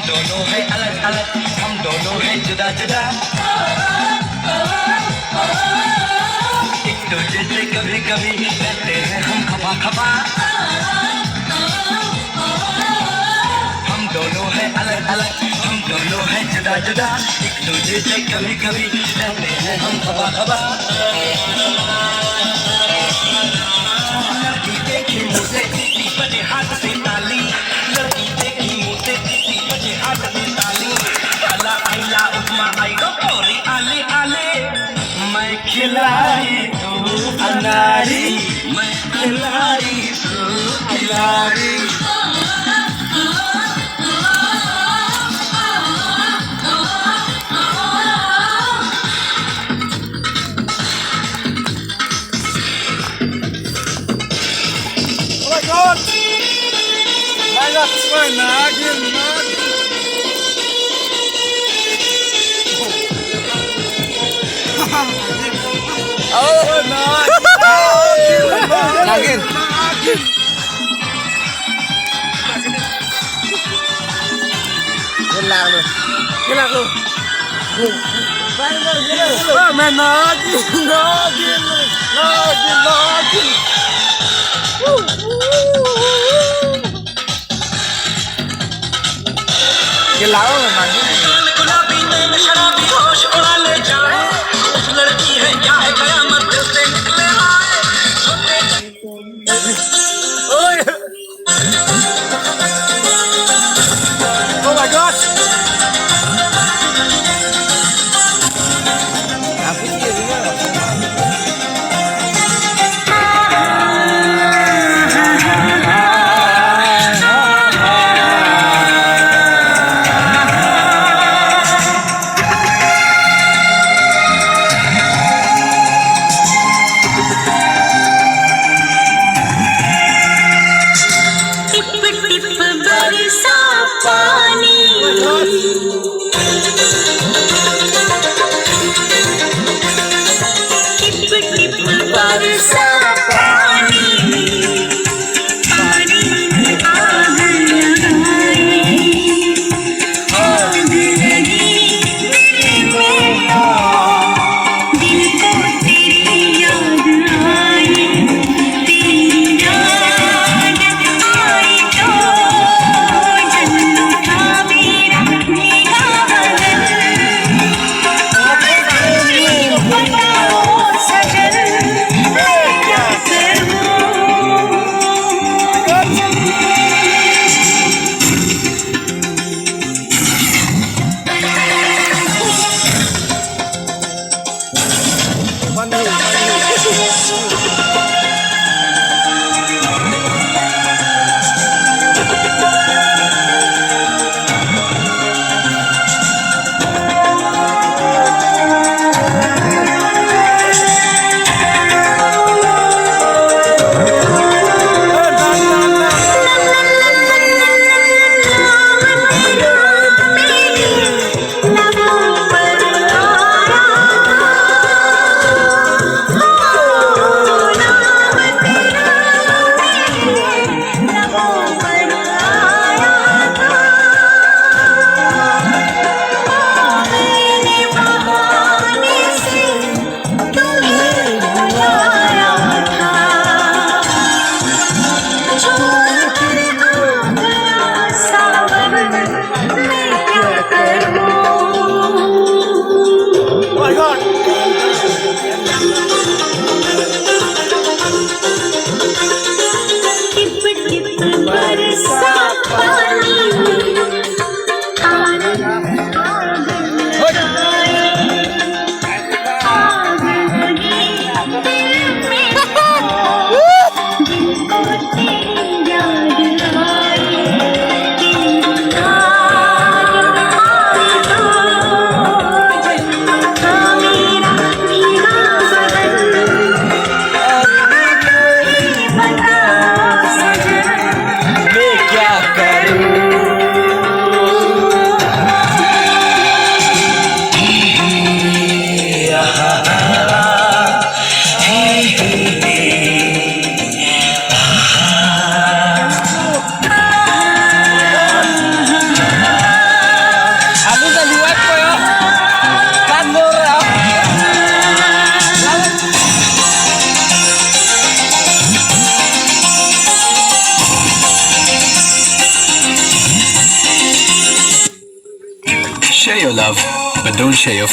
दोनों है अलग अलग, हम दोनों है जुदा जुदा। एक दूसरे से कभी कभी रहते हैं हम खफा खफा। हम दोनों है अलग अलग, हम दोनों है जुदा जुदा। एक दूसरे से कभी कभी रहते हैं हम खफा खफा। लड़की देखी मुझे किसी बजे हाथ से ताली, लड़की देखी मुझे किसी बजे हाथ से ताली। आला आइला उपमा आई गो पोरी आले आले। मैं खिलाड़ी तू अनारी, मैं खिलाड़ी तू खिलाड़ी। Oh my God! My God, sorry, Nagin. Oh, Nagin. Liên lạc luôn. Mẹ Nagin. Cái lão rồi mà गुलाबी नैन शराबी होश उड़ा ले जाए। उस लड़की है क्या है कयामत दिल से निकले आए। Oh my God! Don't share your